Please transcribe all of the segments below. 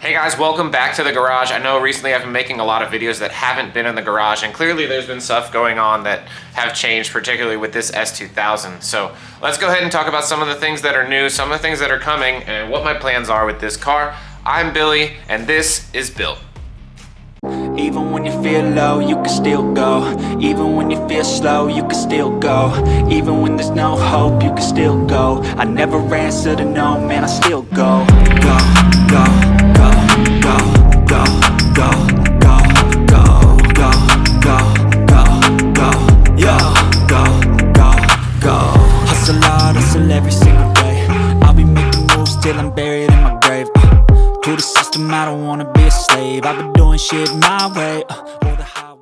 Hey guys, welcome back to the garage. I know recently I've been making a lot of videos that haven't been in the garage, and clearly there's been stuff going on that have changed, particularly with this S2000. So let's go ahead and talk about some of the things that are new, some of the things that are coming, and what my plans are with this car. I'm Billy, and this is BILLT. Even when you feel low, you can still go. Even when you feel slow, you can still go. Even when there's no hope, you can still go. I never answer to no, man, I still go. Go, go, go, go, go, go, go, go, go, go, go, go, yo, go, go, go. Hustle hard, hustle every single day. I'll be making moves till I'm buried in my grave. To the system, I don't wanna be a slave. I've been doing shit my way, or the highway.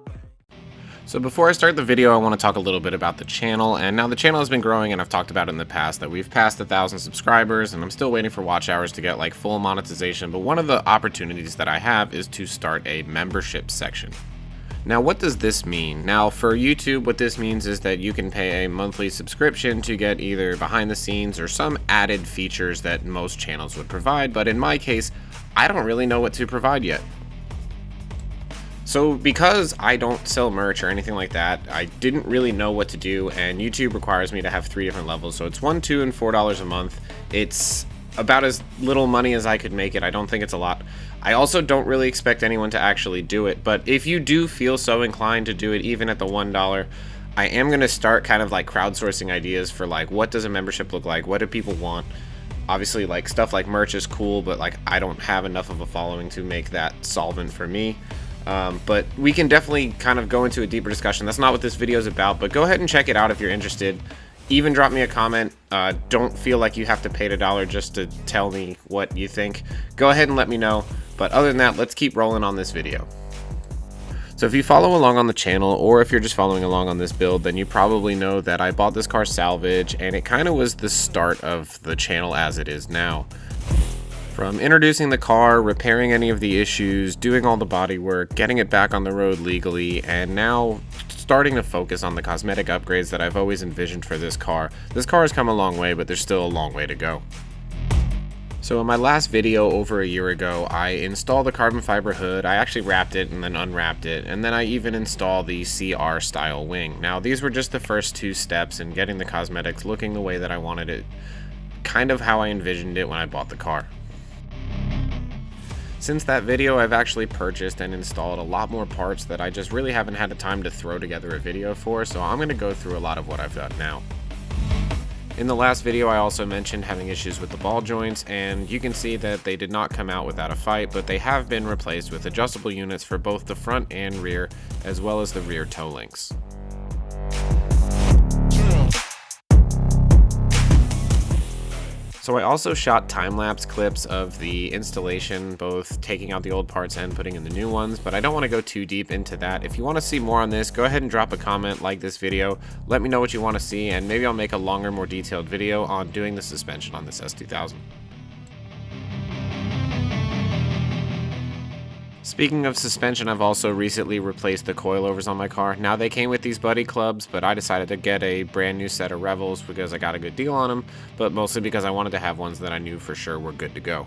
So before I start the video, I want to talk a little bit about the channel. And now the channel has been growing, and I've talked about it in the past that we've passed 1,000 subscribers, and I'm still waiting for watch hours to get like full monetization. But one of the opportunities that I have is to start a membership section. Now, what does this mean? Now, for YouTube, what this means is that you can pay a monthly subscription to get either behind the scenes or some added features that most channels would provide. But in my case, I don't really know what to provide yet. So because I don't sell merch or anything like that, I didn't really know what to do, and YouTube requires me to have 3 different levels. So it's $1, $2, and $4 a month. It's about as little money as I could make it. I don't think it's a lot. I also don't really expect anyone to actually do it, but if you do feel so inclined to do it, even at the $1, I am going to start kind of like crowdsourcing ideas for like, what does a membership look like? What do people want? Obviously, like stuff like merch is cool, but like I don't have enough of a following to make that solvent for me. But we can definitely kind of go into a deeper discussion. That's not what this video is about, but go ahead and check it out if you're interested. Even drop me a comment. Don't feel like you have to pay $1 just to tell me what you think. Go ahead and let me know. But other than that, let's keep rolling on this video. So if you follow along on the channel, or if you're just following along on this build, then you probably know that I bought this car salvage, and it kind of was the start of the channel as it is now. From introducing the car, repairing any of the issues, doing all the body work, getting it back on the road legally, and now starting to focus on the cosmetic upgrades that I've always envisioned for this car. This car has come a long way, but there's still a long way to go. So in my last video over a year ago, I installed the carbon fiber hood. I actually wrapped it and then unwrapped it, and then I even installed the CR style wing. Now these were just the first 2 steps in getting the cosmetics looking the way that I wanted it, kind of how I envisioned it when I bought the car. Since that video, I've actually purchased and installed a lot more parts that I just really haven't had the time to throw together a video for, so I'm going to go through a lot of what I've done now. In the last video, I also mentioned having issues with the ball joints, and you can see that they did not come out without a fight, but they have been replaced with adjustable units for both the front and rear, as well as the rear toe links. So I also shot time-lapse clips of the installation, both taking out the old parts and putting in the new ones, but I don't want to go too deep into that. If you want to see more on this, go ahead and drop a comment, like this video, let me know what you want to see, and maybe I'll make a longer, more detailed video on doing the suspension on this S2000. Speaking of suspension, I've also recently replaced the coilovers on my car. Now they came with these buddy clubs, but I decided to get a brand new set of Revels because I got a good deal on them, but mostly because I wanted to have ones that I knew for sure were good to go.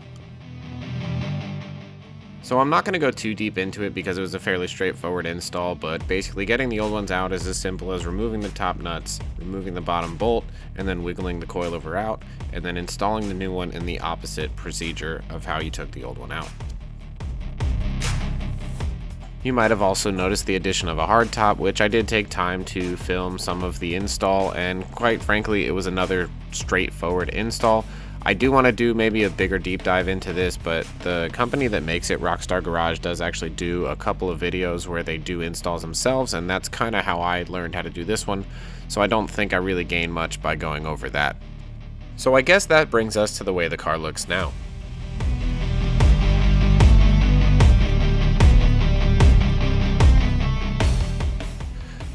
So I'm not going to go too deep into it because it was a fairly straightforward install, but basically getting the old ones out is as simple as removing the top nuts, removing the bottom bolt, and then wiggling the coilover out, and then installing the new one in the opposite procedure of how you took the old one out. You might have also noticed the addition of a hardtop, which I did take time to film some of the install, and quite frankly, it was another straightforward install. I do want to do maybe a bigger deep dive into this, but the company that makes it, Rockstar Garage, does actually do a couple of videos where they do installs themselves, and that's kind of how I learned how to do this one, so I don't think I really gained much by going over that. So I guess that brings us to the way the car looks now.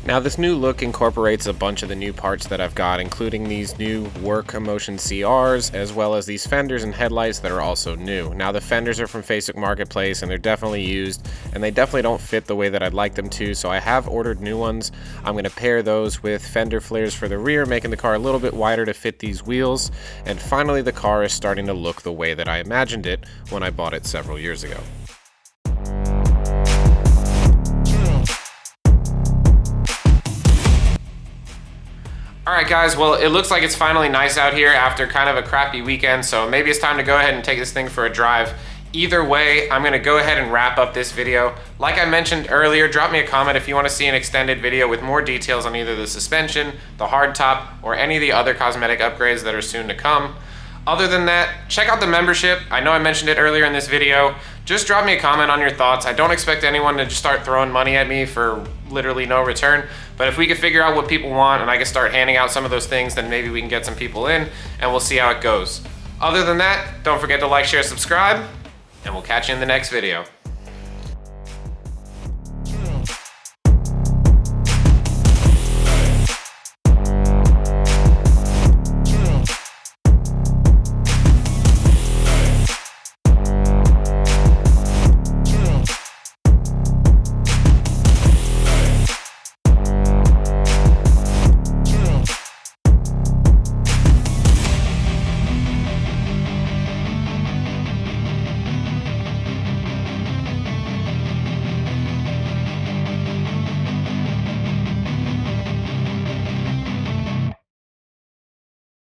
Now this new look incorporates a bunch of the new parts that I've got, including these new Work Emotion CRs, as well as these fenders and headlights that are also new. Now the fenders are from Facebook Marketplace and they're definitely used, and they definitely don't fit the way that I'd like them to, so I have ordered new ones. I'm going to pair those with fender flares for the rear, making the car a little bit wider to fit these wheels, and finally the car is starting to look the way that I imagined it when I bought it several years ago. Alright guys, well it looks like it's finally nice out here after kind of a crappy weekend, so maybe it's time to go ahead and take this thing for a drive. Either way, I'm going to go ahead and wrap up this video. Like I mentioned earlier, drop me a comment if you want to see an extended video with more details on either the suspension, the hardtop, or any of the other cosmetic upgrades that are soon to come. Other than that, check out the membership. I know I mentioned it earlier in this video. Just drop me a comment on your thoughts. I don't expect anyone to just start throwing money at me for literally no return, but if we could figure out what people want and I can start handing out some of those things, then maybe we can get some people in and we'll see how it goes. Other than that, don't forget to like, share, subscribe, and we'll catch you in the next video.